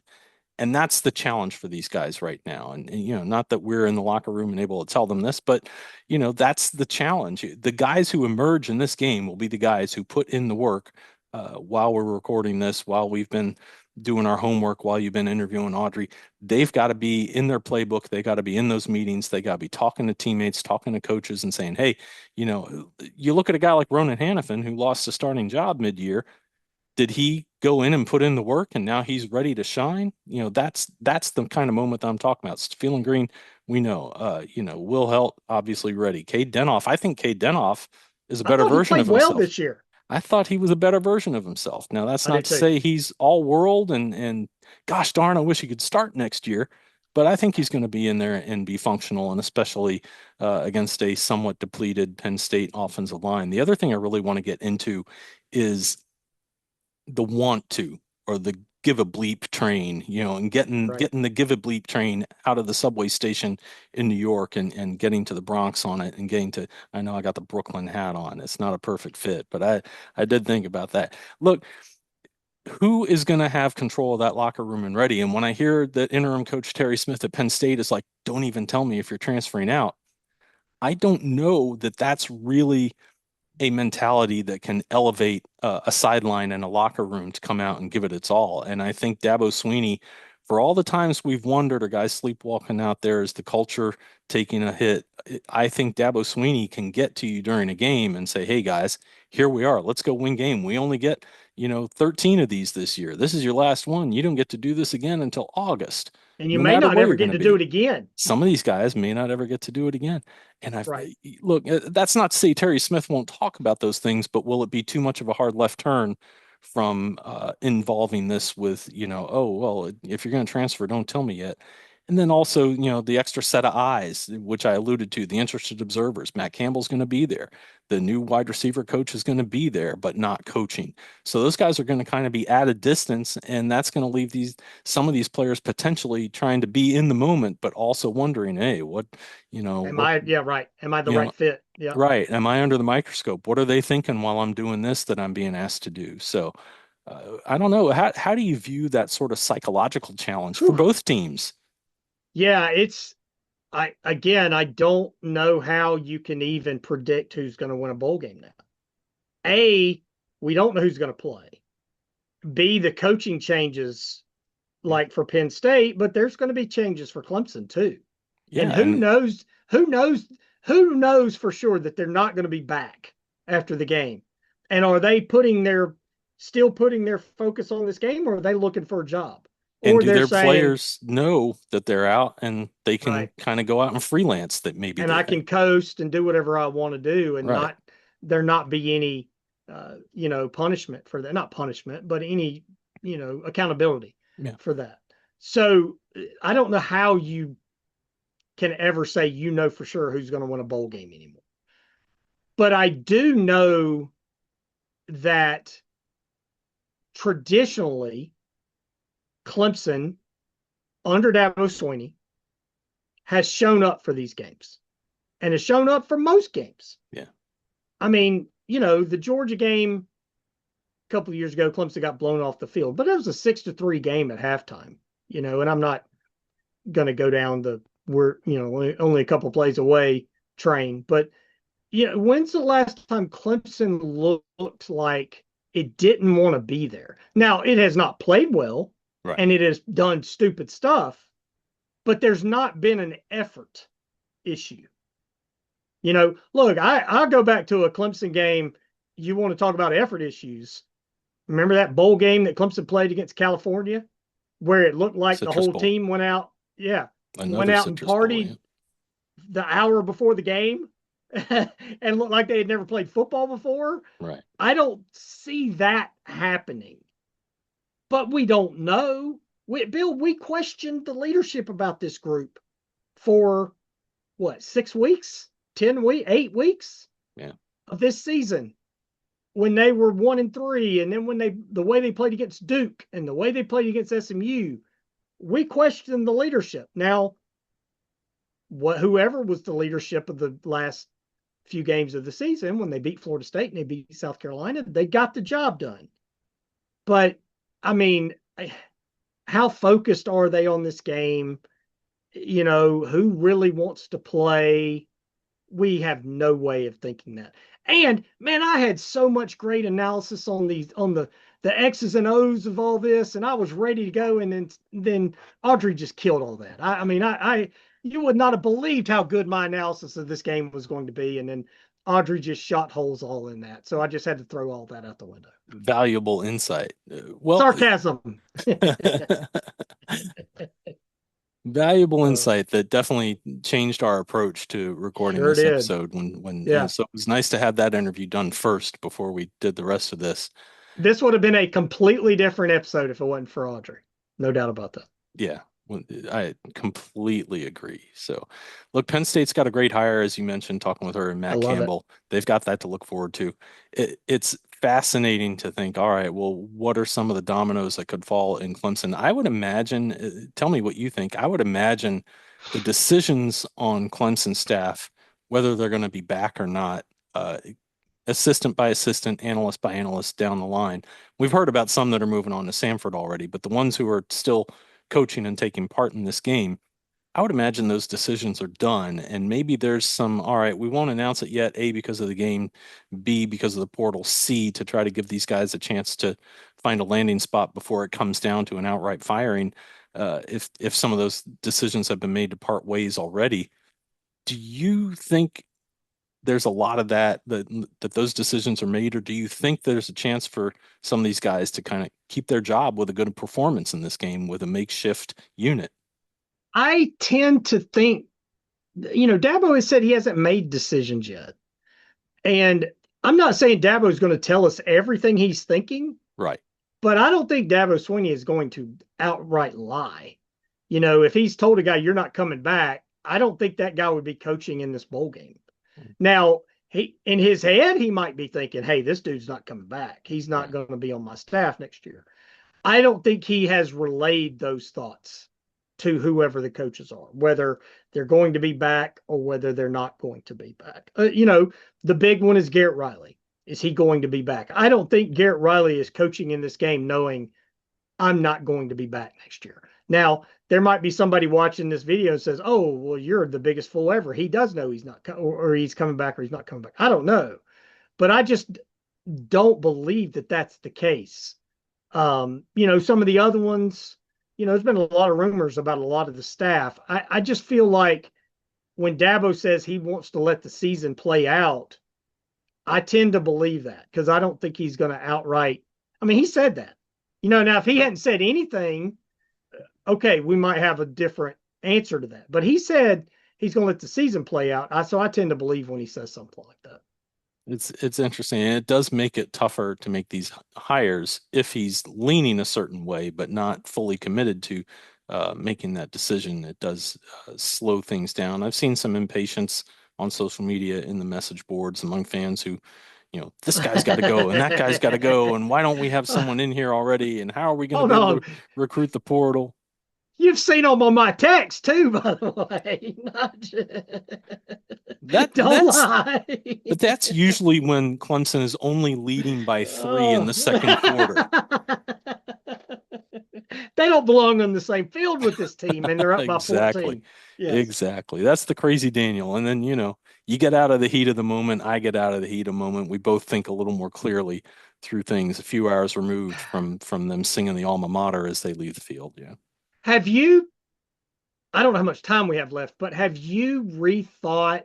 And that's the challenge for these guys right now. And not that we're in the locker room and able to tell them this, but that's the challenge. The guys who emerge in this game will be the guys who put in the work while we're recording this, while we've been doing our homework, while you've been interviewing Audrey. They've got to be in their playbook. They got to be in those meetings. They got to be talking to teammates, talking to coaches and saying, hey, you look at a guy like Ronan Hannafin who lost a starting job mid-year. Did he go in and put in the work and now he's ready to shine? That's the kind of moment that I'm talking about. Feeling Green, we know. Will Helt obviously ready. Cade Denoff, I think Cade Denoff is a better version of himself. Well this year. I thought he was a better version of himself. Now that's not to too. say he's all world and gosh darn, I wish he could start next year. But I think he's going to be in there and be functional, and especially against a somewhat depleted Penn State offensive line. The other thing I really want to get into is the want to, or the give a bleep train, and getting the give a bleep train out of the subway station in New York and getting to the Bronx on it and getting to, I know I got the Brooklyn hat on. It's not a perfect fit, but I did think about that. Look, who is going to have control of that locker room and ready? And when I hear that interim coach Terry Smith at Penn State is like, don't even tell me if you're transferring out, I don't know that that's really a mentality that can elevate a sideline and a locker room to come out and give it its all. And I think Dabo Sweeney, for all the times we've wondered, are guys sleepwalking out there? Is the culture taking a hit? I think Dabo Sweeney can get to you during a game and say, hey guys, here we are. Let's go win game. We only get, 13 of these this year. This is your last one. You don't get to do this again until August, And you no may matter not where ever you're get going to to do be. it again. Some of these guys may not ever get to do it again. And I Right. look, that's not to say Terry Smith won't talk about those things, but will it be too much of a hard left turn from involving this with, oh, well, if you're going to transfer, don't tell me yet. And then also, the extra set of eyes, which I alluded to, the interested observers. Matt Campbell's going to be there. The new wide receiver coach is going to be there, but not coaching. So those guys are going to kind of be at a distance, and that's going to leave some of these players potentially trying to be in the moment, but also wondering, hey, Am what, I, yeah, right. Am I the you know, right fit? Yeah. right. Am I under the microscope? What are they thinking while I'm doing this that I'm being asked to do? So I don't know. How do you view that sort of psychological challenge for Whew. both teams? Yeah, I don't know how you can even predict who's going to win a bowl game now. A, we don't know who's going to play. B, the coaching changes like for Penn State, but there's going to be changes for Clemson too. And Yeah, and who knows for sure that they're not going to be back after the game. And are they still putting their focus on this game, or are they looking for a job? and Or do they're their saying, players know that they're out and they can right, kind of go out and freelance that maybe and they I think. can coast and do whatever I want to do and Right. not there not be any punishment for that. Not punishment, but any, accountability Yeah. for that. So I don't know how you can ever say for sure who's going to win a bowl game anymore. But I do know that traditionally Clemson under Dabo Sweeney has shown up for these games and has shown up for most games. Yeah. I mean, the Georgia game a couple of years ago, Clemson got blown off the field, but it was a 6-3 game at halftime, and I'm not going to go down we're, only a couple plays away train, but when's the last time Clemson looked like it didn't want to be there? Now, it has not played well Right. and it has done stupid stuff, but there's not been an effort issue. Look, I'll go back to a Clemson game. You want to talk about effort issues. Remember that bowl game that Clemson played against California where it looked like the Citrus whole Bowl. team went out? Yeah. Went Another out and Citrus Bowl. Yeah. partied the hour before the game and looked like they had never played football before. Right. I don't see that happening. But we don't know. Bill, we questioned the leadership about this group for what, 6 weeks, 10 weeks, 8 weeks Yeah. of this season when they were 1-3, and then when the way they played against Duke and the way they played against SMU, we questioned the leadership. Now, whoever was the leadership of the last few games of the season, when they beat Florida State and they beat South Carolina, they got the job done. But I mean, how focused are they on this game? Who really wants to play? We have no way of thinking that. And man, I had so much great analysis on the X's and O's of all this, and I was ready to go, and then Audrey just killed all that. I mean, you would not have believed how good my analysis of this game was going to be, and then Audrey just shot holes all in that. So I just had to throw all that out the window. Valuable insight. Well, Sarcasm. valuable insight that definitely changed our approach to recording Sure this did. episode Yeah. so it was nice to have that interview done first before we did the rest of this. This would have been a completely different episode if it wasn't for Audrey. No doubt about that. Yeah, I completely agree. So, look, Penn State's got a great hire, as you mentioned, talking with her and Matt love it. Campbell. They've got that to look forward to. It's fascinating to think, all right, well, what are some of the dominoes that could fall in Clemson? I would imagine, tell me what you think. I would imagine the decisions on Clemson staff, whether they're going to be back or not, assistant by assistant, analyst by analyst down the line. We've heard about some that are moving on to Samford already, but the ones who are still coaching and taking part in this game, I would imagine those decisions are done, and maybe there's some, all right, we won't announce it yet, A, because of the game, B, because of the portal, C, to try to give these guys a chance to find a landing spot before it comes down to an outright firing. If some of those decisions have been made to part ways already, do you think there's a lot of that those decisions are made, or do you think there's a chance for some of these guys to kind of keep their job with a good performance in this game with a makeshift unit? I tend to think, Dabo has said he hasn't made decisions yet. And I'm not saying Dabo is going to tell us everything he's thinking, Right. but I don't think Dabo Swinney is going to outright lie. If he's told a guy, you're not coming back, I don't think that guy would be coaching in this bowl game. Now, in his head, he might be thinking, hey, this dude's not coming back. He's not going to be on my staff next year. I don't think he has relayed those thoughts to whoever the coaches are, whether they're going to be back or whether they're not going to be back. The big one is Garrett Riley. Is he going to be back? I don't think Garrett Riley is coaching in this game knowing I'm not going to be back next year. Now, there might be somebody watching this video and says, oh, well, you're the biggest fool ever. He does know he's not, or he's coming back or he's not coming back. I don't know. But I just don't believe that that's the case. Some of the other ones, there's been a lot of rumors about a lot of the staff. I just feel like when Dabo says he wants to let the season play out, I tend to believe that because I don't think he's going to outright. I mean, he said that. Now if he hadn't said anything, okay, we might have a different answer to that. But he said he's going to let the season play out. So I tend to believe when he says something like that. It's interesting, and it does make it tougher to make these hires if he's leaning a certain way, but not fully committed to making that decision. It does slow things down. I've seen some impatience on social media in the message boards among fans who, this guy's got to go and that guy's got to go, and why don't we have someone in here already? And how are we going to be able to recruit the portal? You've seen them on my text too, by the way. Don't lie. But that's usually when Clemson is only leading by 3 in the second quarter. They don't belong on the same field with this team, and they're up by 14. Yes. Exactly. That's the crazy Daniel. And then, you get out of the heat of the moment. I get out of the heat of the moment. We both think a little more clearly through things a few hours removed from them singing the alma mater as they leave the field. Yeah. Have you, I don't know how much time we have left, but have you rethought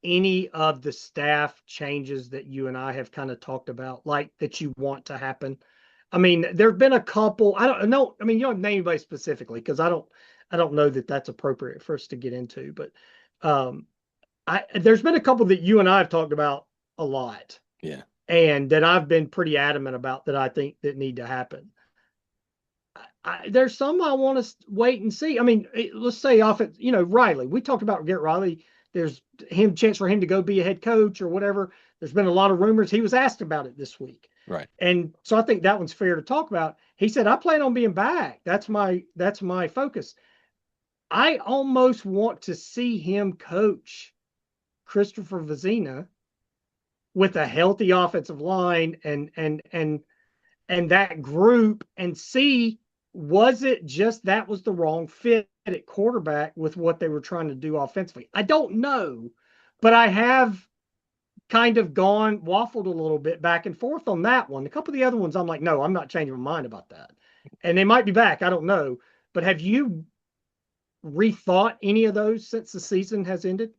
any of the staff changes that you and I have kind of talked about, like that you want to happen? I mean, there've been a couple. I don't know. I mean, you don't name anybody specifically because I don't know that that's appropriate for us to get into. But there's been a couple that you and I have talked about a lot. Yeah. And that I've been pretty adamant about that I think that need to happen. There's some I want to wait and see. I mean, let's say Riley. We talked about Garrett Riley. There's chance for him to go be a head coach or whatever. There's been a lot of rumors. He was asked about it this week. Right. And so I think that one's fair to talk about. He said, I plan on being back. That's my focus. I almost want to see him coach Christopher Vizina with a healthy offensive line and that group and see, was it just that was the wrong fit at quarterback with what they were trying to do offensively? I don't know, but I have kind of waffled a little bit back and forth on that one. A couple of the other ones, I'm like, no, I'm not changing my mind about that. And they might be back. I don't know. But have you rethought any of those since the season has ended?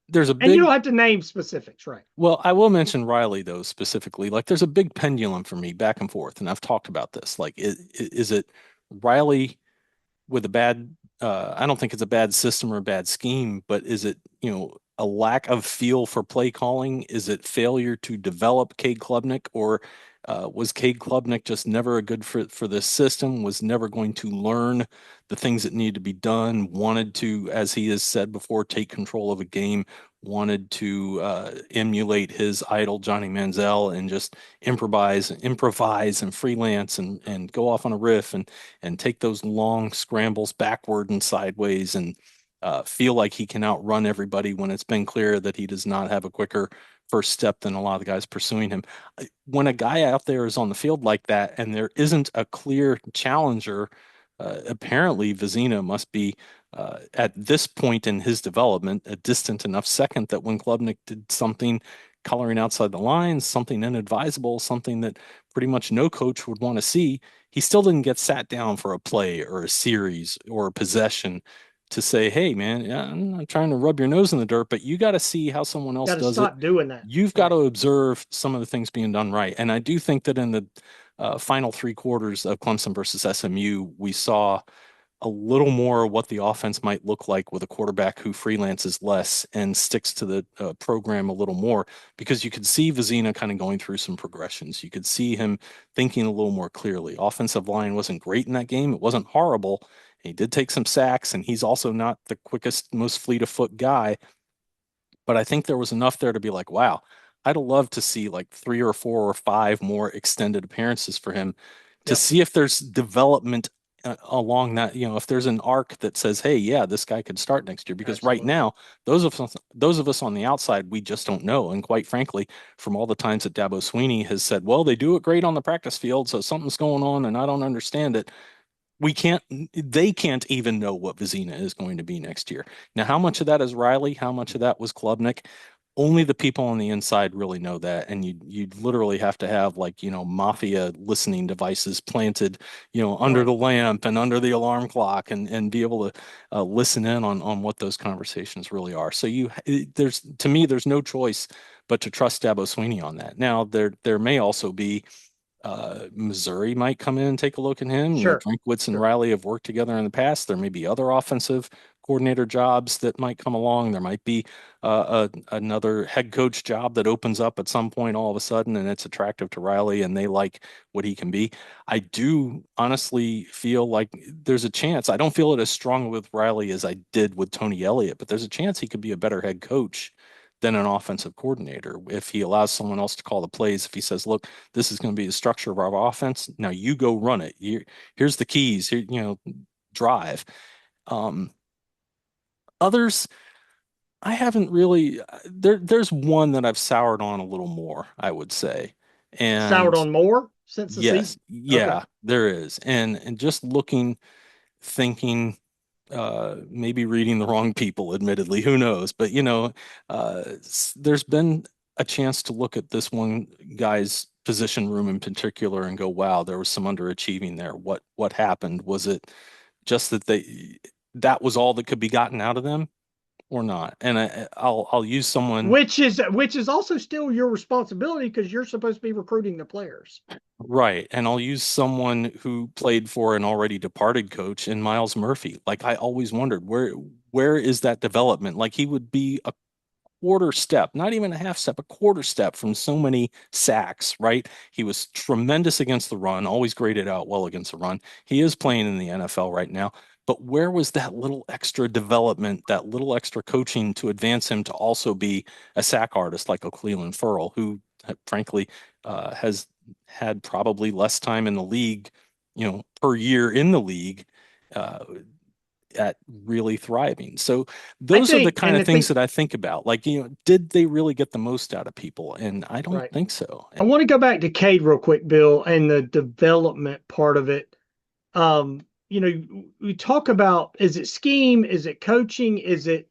There's a big, and you don't have to name specifics, right? Well, I will mention Riley though specifically. Like, there's a big pendulum for me back and forth, and I've talked about this. Like, is it Riley with a bad? I don't think it's a bad system or a bad scheme, but is it a lack of feel for play calling? Is it failure to develop Cade Klubnik, or was Cade Klubnik just never a good fit for this system? Was never going to learn the things that needed to be done? Wanted to, as he has said before, take control of a game. Wanted to emulate his idol Johnny Manziel and just improvise and freelance and go off on a riff and take those long scrambles backward and sideways and feel like he can outrun everybody when it's been clear that he does not have a quicker first step than a lot of the guys pursuing him. When a guy out there is on the field like that and there isn't a clear challenger Apparently, Vizina must be at this point in his development a distant enough second that when Klubnik did something coloring outside the lines, something inadvisable, something that pretty much no coach would want to see, he still didn't get sat down for a play or a series or a possession to say, hey, man, yeah, I'm not trying to rub your nose in the dirt, but you got to see how someone else Got to does it. stop doing that. You've got to observe some of the things being done right. And I do think that in the final three quarters of Clemson versus SMU, we saw a little more of what the offense might look like with a quarterback who freelances less and sticks to the program a little more, because you could see Vizina kind of going through some progressions. You could see him thinking a little more clearly. Offensive line wasn't great in that game. It wasn't horrible. He did take some sacks, and he's also not the quickest, most fleet of foot guy. But I think there was enough there to be like, wow, I'd love to see like three or four or five more extended appearances for him to Yep. see if there's development along that, if there's an arc that says, hey, yeah, this guy could start next year. Because right Absolutely. now, those of us on the outside, we just don't know. And quite frankly, from all the times that Dabo Sweeney has said, well, they do it great on the practice field, so something's going on and I don't understand it, we can't they can't even know what Vizina is going to be next year. Now, how much of that is Riley? How much of that was Klubnik? Only the people on the inside really know that. And you literally have to have like, mafia listening devices planted, under Right. the lamp and under the alarm clock and be able to listen in on what those conversations really are. So there's to me, there's no choice but to trust Dabo Sweeney on that. Now, there may also be Missouri might come in and take a look at him. Sure. Drinkwitz and Sure. Riley have worked together in the past. There may be other offensive coordinator jobs that might come along. There might be another head coach job that opens up at some point all of a sudden, and it's attractive to Riley, and they like what he can be. I do honestly feel like there's a chance. I don't feel it as strong with Riley as I did with Tony Elliott, but there's a chance he could be a better head coach than an offensive coordinator if he allows someone else to call the plays. If he says, look, this is going to be the structure of our offense. Now you go run it. Here's the keys. Here, drive. Um, Others, I haven't really. There's one that I've soured on a little more, I would say. Soured And on more since the yes, season. Okay. yeah, there is. And just looking, thinking, maybe reading the wrong people, admittedly, who knows? But there's been a chance to look at this one guy's position room in particular and go, wow, there was some underachieving there. What happened? Was it just that was all that could be gotten out of them or not? And I'll use someone. Which is also still your responsibility because you're supposed to be recruiting the players. Right. And I'll use someone who played for an already departed coach in Miles Murphy. Like I always wondered where is that development? Like he would be a quarter step, not even a half step, a quarter step from so many sacks, right? He was tremendous against the run, always graded out well against the run. He is playing in the NFL right now. But where was that little extra development, that little extra coaching to advance him to also be a sack artist like a Cleveland Furl, who frankly has had probably less time in the league, per year in the league, uh, at really thriving. So I those are the think, kind and of I things think, that I think about. Like, did they really get the most out of people? And I don't right. think so. I want to go back to Cade real quick, Bill, and the development part of it. We talk about, is it scheme? Is it coaching? Is it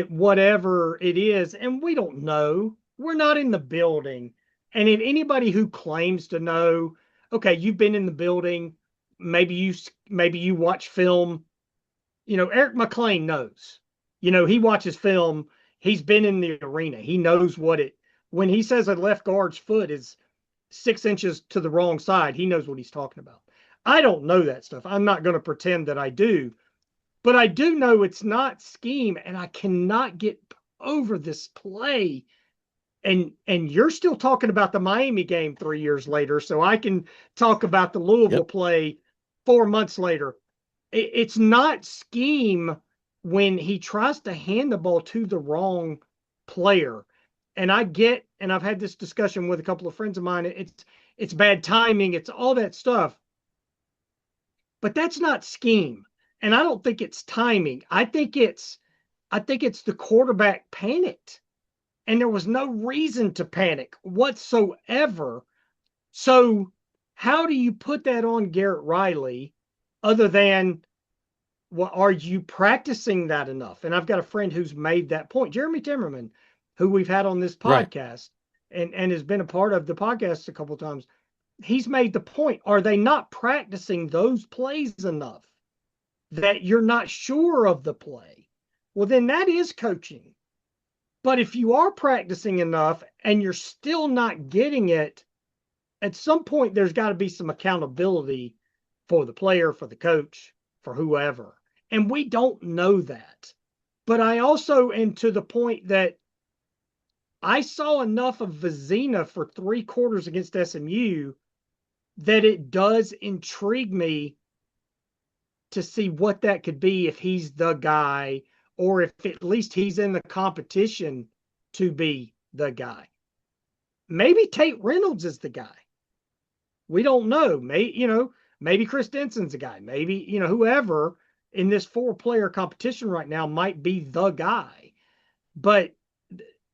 whatever it is? And we don't know. We're not in the building. And if anybody who claims to know, okay, you've been in the building, maybe you watch film. Eric McLean knows. He watches film. He's been in the arena. He knows when he says a left guard's foot is 6 inches to the wrong side, he knows what he's talking about. I don't know that stuff. I'm not going to pretend that I do, but I do know it's not scheme, and I cannot get over this play. And you're still talking about the Miami game 3 years later, so I can talk about the Louisville Yep. play 4 months later. It's not scheme when he tries to hand the ball to the wrong player. And I've had this discussion with a couple of friends of mine. It's bad timing, it's all that stuff. But that's not scheme. And I don't think it's timing. I think it's the quarterback panicked. And there was no reason to panic whatsoever. So how do you put that on Garrett Riley other than, well, are you practicing that enough? And I've got a friend who's made that point, Jeremy Timmerman, who we've had on this Right. podcast and has been a part of the podcast a couple of times. He's made the point, are they not practicing those plays enough that you're not sure of the play? Well, then that is coaching. But if you are practicing enough and you're still not getting it, at some point there's got to be some accountability for the player, for the coach, for whoever. And we don't know that. But I also am to the point that I saw enough of Vizina for 3 quarters against SMU that it does intrigue me to see what that could be if he's the guy, or if at least he's in the competition to be the guy. Maybe Tate Reynolds is the guy. We don't know. Maybe Chris Denson's the guy. Maybe, whoever in this 4-player competition right now might be the guy. But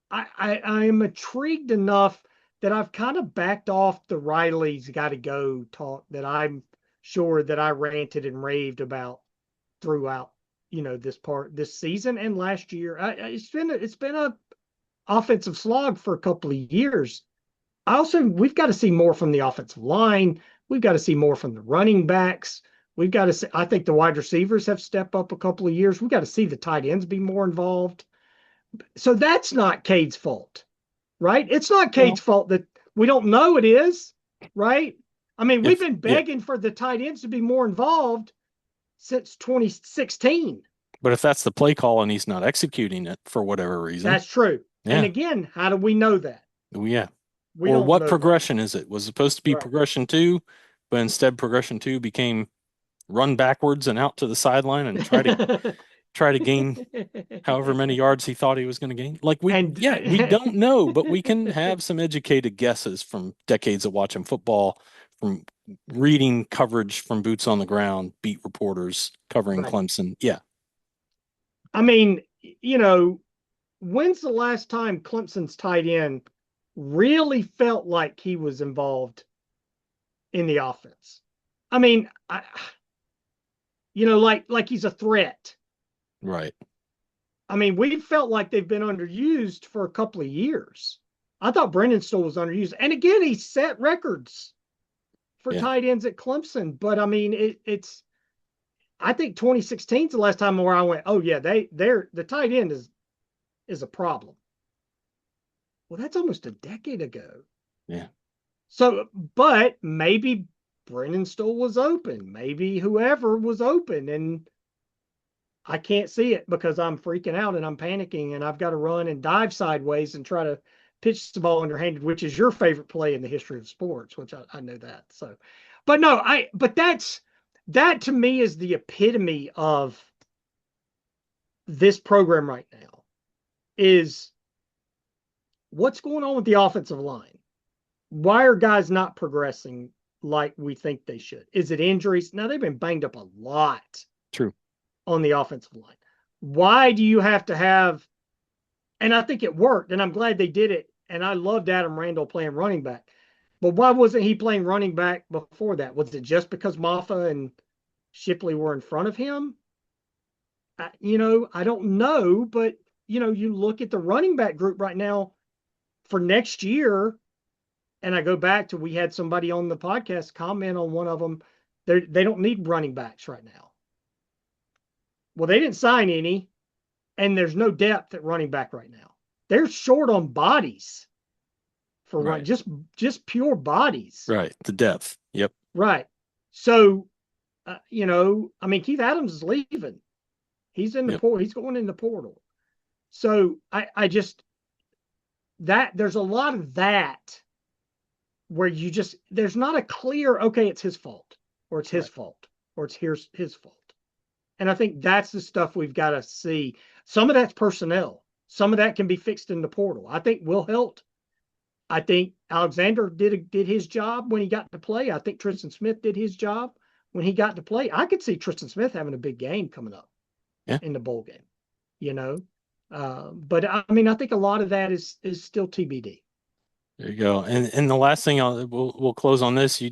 I am intrigued enough that I've kind of backed off the Riley's got to go talk that I'm sure that I ranted and raved about throughout, this season and last year. It's been a offensive slog for a couple of years. We've got to see more from the offensive line. We've got to see more from the running backs. We've got to see, I think the wide receivers have stepped up a couple of years. We've got to see the tight ends be more involved. So that's not Cade's fault, right? It's not Cade's fault that we don't know it is, right? I mean, we've been begging for the tight ends to be more involved since 2016. But if that's the play call and he's not executing it for whatever reason. That's true. Yeah. And again, how do we know that? Yeah. Or what progression is it? Was it supposed to be progression 2, but instead progression 2 became run backwards and out to the sideline and try to gain however many yards he thought he was going to gain. We don't know, but we can have some educated guesses from decades of watching football, from reading coverage from boots on the ground, beat reporters covering Clemson. Yeah. I mean, when's the last time Clemson's tight end really felt like he was involved in the offense? I mean, like he's a threat. Right. I mean, we felt like they've been underused for a couple of years. I thought Brendan Stoll was underused. And again, he set records for tight ends at Clemson. But I mean, I think 2016 is the last time where I went, oh yeah, the tight end is a problem. Well, that's almost a decade ago. Yeah. So, but maybe Brendan Stoll was open. Maybe whoever was open, and I can't see it because I'm freaking out and I'm panicking and I've got to run and dive sideways and try to pitch the ball underhanded, which is your favorite play in the history of sports, which I know that. So, but no, that to me is the epitome of this program right now is what's going on with the offensive line. Why are guys not progressing like we think they should? Is it injuries? Now, they've been banged up a lot. True. On the offensive line. Why do you have to have, and I think it worked, and I'm glad they did it, and I loved Adam Randall playing running back, but why wasn't he playing running back before that? Was it just because Maffa and Shipley were in front of him? I don't know, but, you look at the running back group right now for next year, and I go back to, we had somebody on the podcast comment on one of them, they don't need running backs right now. Well, they didn't sign any, and there's no depth at running back right now. They're short on bodies for just pure bodies. Right. The depth. Yep. Right. So, I mean, Keith Adams is leaving. He's in the portal. He's going in the portal. So I just, there's a lot of that where there's not a clear, okay, it's his fault, or it's his fault, or it's his fault. And I think that's the stuff we've got to see. Some of that's personnel. Some of that can be fixed in the portal. I think Will Helt. I think Alexander did his job when he got to play. I think Tristan Smith did his job when he got to play. I could see Tristan Smith having a big game coming up in the bowl game, But I mean, I think a lot of that is still TBD. There you go. And the last thing we'll close on this. You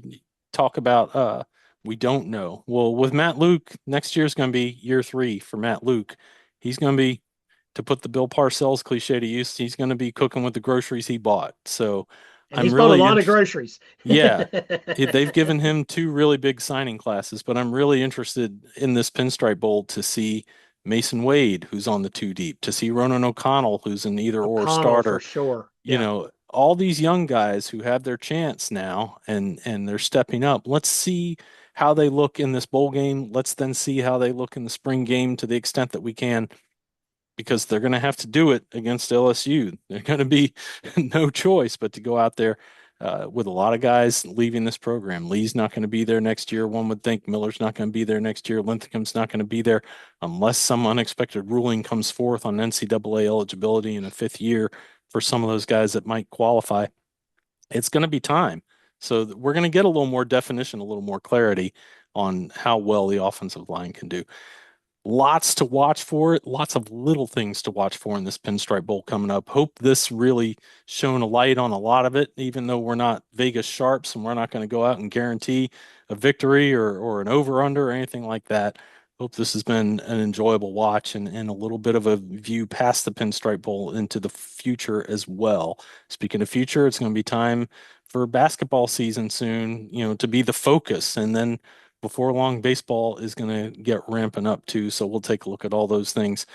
talk about We don't know. Well, with Matt Luke, next year's going to be year 3 for Matt Luke. He's going to be, to put the Bill Parcells cliche to use, he's going to be cooking with the groceries he bought. So And I'm he's bought a really lot of interested. groceries. Yeah, they've given him 2 really big signing classes, but I'm really interested in this Pinstripe Bowl to see Mason Wade, who's on the 2 deep, to see Ronan O'Connell, who's an either or O'Connell for starter. sure. You Yeah. know, all these young guys who have their chance now and they're stepping up. Let's see how they look in this bowl game. Let's then see how they look in the spring game to the extent that we can, because they're going to have to do it against LSU. They're going to be no choice but to go out there with a lot of guys leaving this program. Lee's not going to be there next year. One would think Miller's not going to be there next year. Linthicum's not going to be there unless some unexpected ruling comes forth on NCAA eligibility in a 5th year for some of those guys that might qualify. It's going to be time. So we're going to get a little more definition, a little more clarity on how well the offensive line can do. Lots to watch for it, lots of little things to watch for in this Pinstripe Bowl coming up. Hope this really shone a light on a lot of it, even though we're not Vegas sharps and we're not going to go out and guarantee a victory or an over-under or anything like that. Hope this has been an enjoyable watch and a little bit of a view past the Pinstripe Bowl into the future as well. Speaking of future, it's going to be time for basketball season soon, to be the focus. And then before long, baseball is going to get ramping up too. So we'll take a look at all those things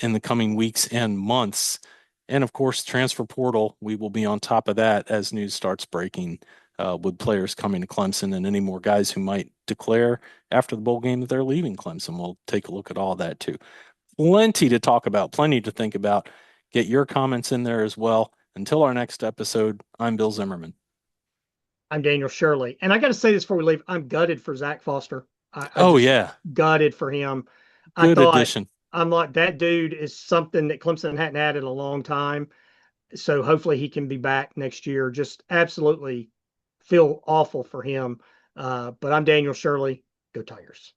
in the coming weeks and months. And of course, transfer portal, we will be on top of that as news starts breaking with players coming to Clemson and any more guys who might declare after the bowl game that they're leaving Clemson. We'll take a look at all that too. Plenty to talk about, plenty to think about. Get your comments in there as well. Until our next episode, I'm Bill Zimmerman. I'm Daniel Shirley. And I got to say this before we leave. I'm gutted for Zach Foster. I Oh, just yeah. gutted for him. I Good thought, addition. I'm like, that dude is something that Clemson hadn't had in a long time. So hopefully he can be back next year. Just absolutely feel awful for him. But I'm Daniel Shirley. Go Tigers.